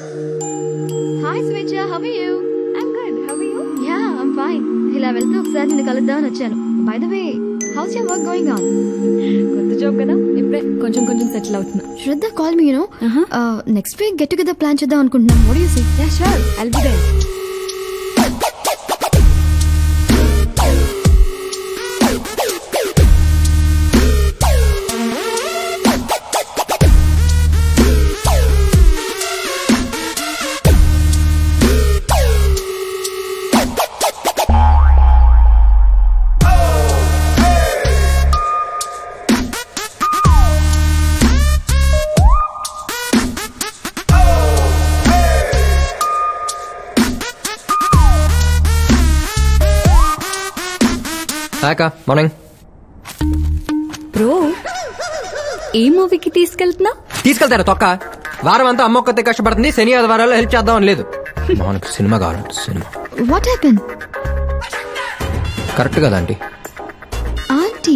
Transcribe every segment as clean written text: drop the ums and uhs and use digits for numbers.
Hi Swechha, how are you? I'm good, how are you? Yeah, I'm fine. ఇలా వెళ్తూ ఒకసారి నిన్ను కలుద్దామని వచ్చాను. By the way, how's your work going on? కొత్త జాబ్ కదా, ఇప్పుడే కొంచెం కొంచెం సెటిల్ అవుతున్నా. Shraddha call me, you know. Next week get together plan చేద్దాం అనుకుంటున్నాం. What do you say? Yeah sure, I'll be there. Morning bro, ఏ మూవీకి తీసుకెళ్తున్నా? తీసుకెళ్తారా తొక్క? వారం అంతా అమ్మ ఒక్కతే కష్టపడుతుంది, శని ఆదివారాల్లో హెల్ప్ చేద్దామని లేదు. మనకు సినిమా కావాలంటే సినిమా. What happen? కరెక్ట్ కదా ఆంటీ? ఆంటీ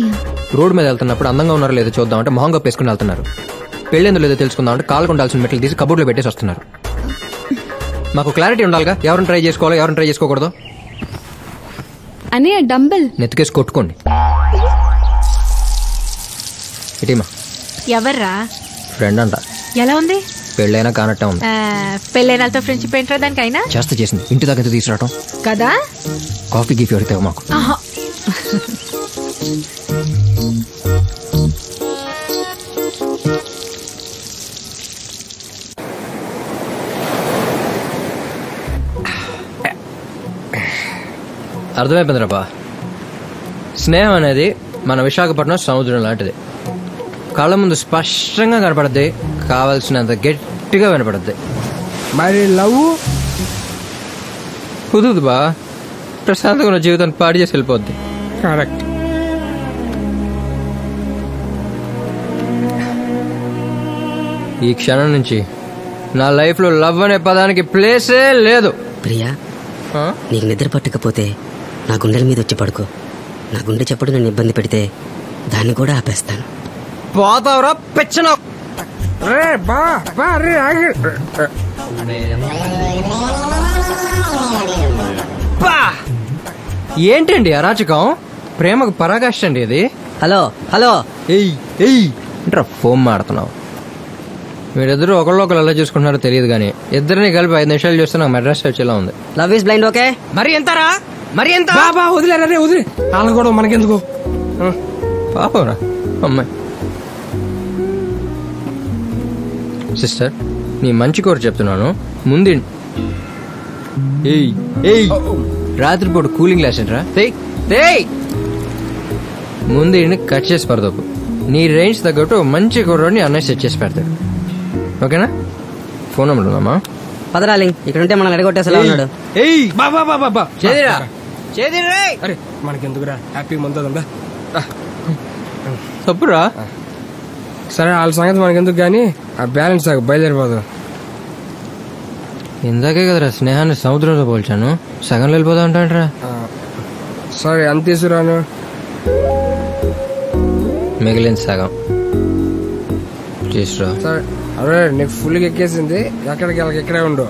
రోడ్ మీద వెళ్తున్నప్పుడు అందంగా ఉన్నారో లేదో చూద్దామంటే మొహంగా పేసుకుని వెళ్తున్నారు. పెళ్ళేందో లేదో తెలుసుకుందామంటే కాళ్ళకు ఉండాల్సిన మెట్లు తీసి కబోర్డ్లో పెట్టేసి వస్తున్నారు. మాకు క్లారిటీ ఉండాలిగా, ఎవరిని ట్రై చేసుకోవాలో ఎవరిని ట్రై చేసుకోకూడదు. అనే డంబెల్ నెత్తుకేసి కొట్టుకోండి. ఇటీమా ఎవర్రా? ఫ్రెండ్ అంట. ఎలా ఉంది? పెళ్ళైనా కానట్టే ఉంది. పెళ్ళైనాలతో ఫ్రెండ్షిప్ ఏంట్రా దానికైనా? చేసింది ఇంటి దగ్గర తీసుకురావటం కదా. కాఫీ గిఫ్ట్ అడితే మాకు. అర్థమైపోయిందిరాబా, స్నేహం అనేది మన విశాఖపట్నం సముద్రం లాంటిది. కళ్ళ ముందు స్పష్టంగా కనపడద్ది, కావాల్సినంత గట్టిగా వినపడద్ది. మరి లవ్ కుదురుదు బా, ప్రశాంతంగా ఉన్న జీవితాన్ని పాడు చేసి వెళ్ళిపోద్ది. కరెక్ట్. ఈ క్షణం నుంచి నా లైఫ్లో లవ్ అనే పదానికి ప్లేసే లేదు. ప్రియా, నీకు నిద్ర పట్టకపోతే నా గుండెల మీద వచ్చి పడుకో. నా గుండె చప్పుడు నన్ను ఇబ్బంది పెడితే దాన్ని కూడా ఆపేస్తాను. పోతావరా పెచ్చన. ఏంటండి అరాచకం? ప్రేమకు పరాకాష్ట అండి ఇది. హలో హలో, ఏంట్రా ఫోన్ మాడుతున్నావు? మీరిద్దరు ఒకళ్ళు ఎలా చూసుకుంటున్నారో తెలియదు కానీ ఇద్దరిని కలిపి 5 నిమిషాలు చూస్తే నాకు మెడ్రాస్ వచ్చేలా ఉంది. Love is blind. ఓకే, మరి ఎంతరా? మరి ఎంత? బాబా వదిలేరా రే, వదిలే. వాళ్ళని కూడా మనకెందుకు? పాపరా అమ్మాయి. సిస్టర్, నీ మంచి కోరు చెప్తున్నాను, ముందు రాత్రిపూట కూలింగ్ గ్లాస్ ఏంట్రా? ముందు కట్ చేసి పడదోపు. నీ రేంజ్ తగ్గట్టు మంచి కుర్రోడిని అన్నయ్య సెట్ చేసి పెడతాడు. ఓకేనా? ఫోన్ నెంబర్ ఉందమ్మా. పదరాలి, ఇక్కడ ఉంటే మనం ఎడగొట్టేసేలా ఉన్నాడు. అరే మనకెందుకురా, హ్యాపీ మందుందా? తప్పురా. సరే వాళ్ళ సంగతి మనకెందుకు కానీ ఆ బ్యాలెన్స్ బయలుదేరిపోదు. ఇందాకే కదరా స్నేహాన్ని సముద్రంతో పోల్చాను, సగంలో వెళ్ళిపోతా ఉంటాంట్రా. సరే ఎంత తీసుకురాను? మిగిలిన సగం తీసురా. సరే, అరే నీకు ఫుల్గా ఎక్కేసింది, ఎక్కడికి వెళ్ళక ఇక్కడే ఉండు.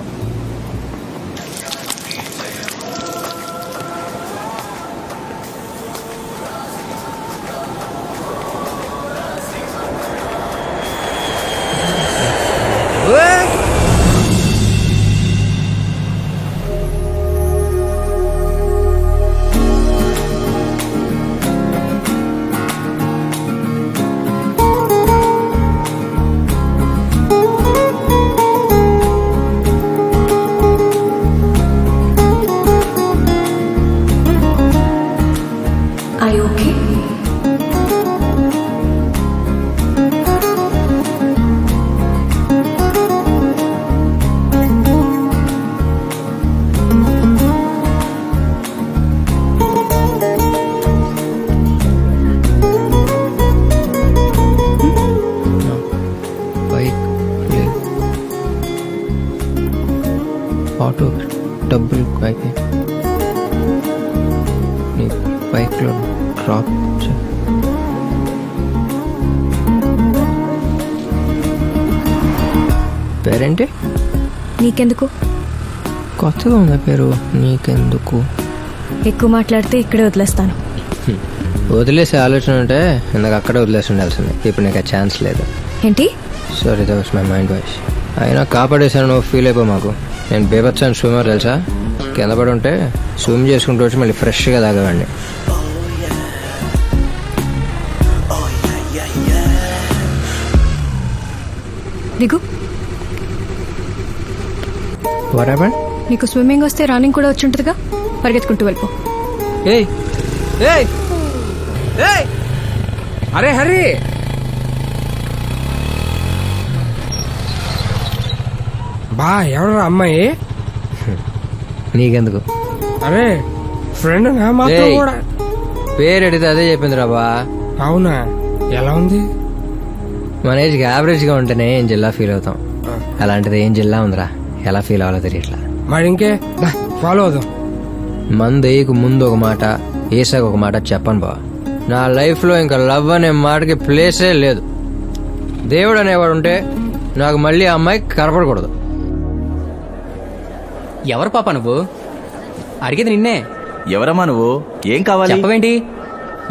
ఆటో డబ్బులు అయితే నీ బైక్లో డ్రాప్ పేరేంటి? నీకెందుకు? కొత్తగా ఉందా పేరు నీకెందుకు? ఎక్కువ మాట్లాడితే ఇక్కడే వదిలేస్తాను. వదిలేసే ఆలోచన ఉంటే ఇందాక అక్కడే వదిలేసి ఉండాల్సింది. ఇప్పుడు నీకు ఆ ఛాన్స్ లేదు. ఏంటి? Sorry, that was my mind voice. అయినా కాపాడేశాను, నువ్వు ఫీల్ అయిపో. మాకు నేను బేబత్సాను స్విమ్మర్ తెలుసా? కింద పడి ఉంటే స్విమ్ చేసుకుంటూ వచ్చి మళ్ళీ ఫ్రెష్గా తాగేవాడిని. దిగు. What happened? నీకు స్విమ్మింగ్ వస్తే రన్నింగ్ కూడా వచ్చి ఉంటుందిగా, పరిగెత్తుకుంటూ వెళ్ళిపో. ఏయ్ ఏయ్ ఏయ్, అరే హరి, బా ఎవరు అమ్మాయి? నీకెందుకు? అరే ఫ్రెండ్ నా మాత్రం ఏయ్. కూడా. పేరు అడిగితే అదే చెప్పింది రాబా. అవునా? ఎలా ఉంది? మన ఏజ్కి యావరేజ్గా ఉంటేనే ఏం జిల్లా ఫీల్ అవుతాం. అలాంటిది ఏం జిల్లా ఉందిరా, ఎలా ఫీల్ అవ్వాలో తెలియట్లా. మరి ఇంకే ఫాలో అవుదాం. మందు వేయకు ముందు ఒక మాట, వేసాక ఒక మాట చెప్పను బా. నా లైఫ్లో ఇంకా లవ్ అనే మాటకి ప్లేసే లేదు. దేవుడు అనేవాడు ఉంటే నాకు మళ్ళీ ఆ అమ్మాయి కనపడకూడదు. ఎవరు పాప నువ్వు? అడిగేది నిన్నే. ఎవరమ్మా నువ్వు? ఏం కావాలి? చెప్పవేంటి?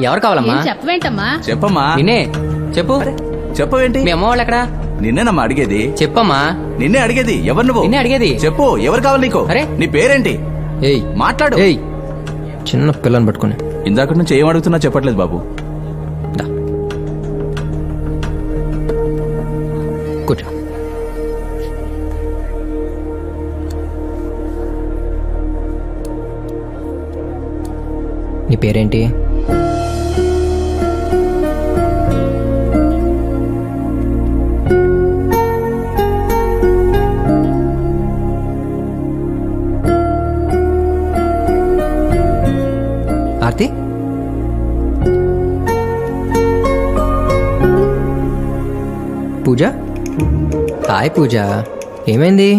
ఎవరు కావాలమ్మా? చెప్పవేంటమ్మా? చెప్పమ్మా. నిన్నే చెప్పు. చెప్పవేంటి? మీ అమ్మ వాళ్ళు ఎక్కడా? నిన్నేనమ్మా అడిగేది. చెప్పమ్మా. నిన్నే అడిగేది. ఎవరు నువ్వు? నిన్నే అడిగేది. చెప్పు, ఎవరు కావాలి నీకు? అరే. నీ పేరేంటి? ఏయ్ మాట్లాడు. ఏయ్, చిన్న పిల్లని పట్టుకుని ఇందాక నుంచి ఏం అడుగుతున్నా చెప్పట్లేదు బాబు. దా. కూర్చో. నీ పేరేంటి? ఆర్తి? పూజ? హాయ్ పూజ, ఏమైంది?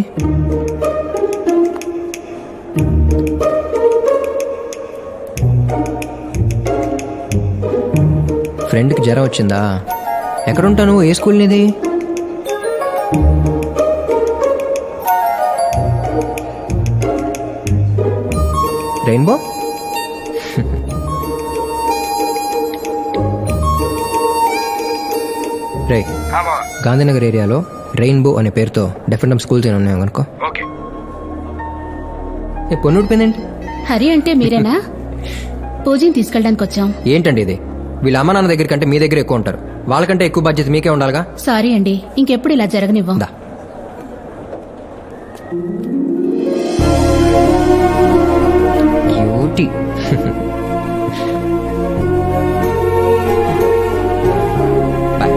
ఫ్రెండ్కి జ్వరం వచ్చిందా? ఎక్కడుంటాను? ఏ స్కూల్ నీది? రెయిన్బో? రే, గాంధీనగర్ ఏరియాలో రెయిన్బో అనే పేరుతో డెఫినెట్ స్కూల్స్ ఏమైనా ఉన్నాయో కనుకో. పొన్ను ఊడిపోయిందేంటి? హరి అంటే మీరేనా? పూజని తీసుకెళ్ళడానికి వచ్చాం. ఏంటండి ఇది? వీళ్ళ అమ్మ నాన్న దగ్గర కంటే మీ దగ్గర ఎక్కువ ఉంటారు. వాళ్ళకంటే ఎక్కువ బాధ్యత మీకే ఉండాలిగా. సారీ అండి, ఇంకెప్పుడు ఇలా జరగనివ్వం. దా. Cutie. Bye.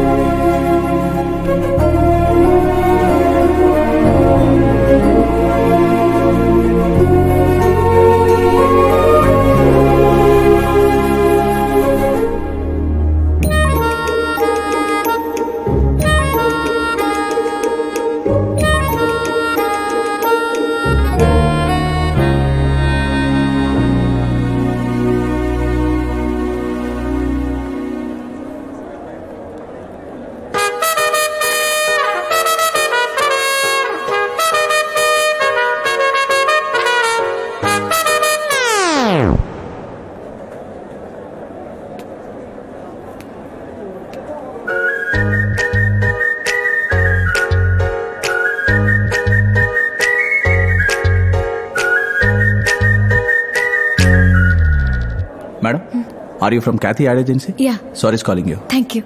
Madam, are you from Cathy ad agency? Yeah. Sorry calling you. Thank you.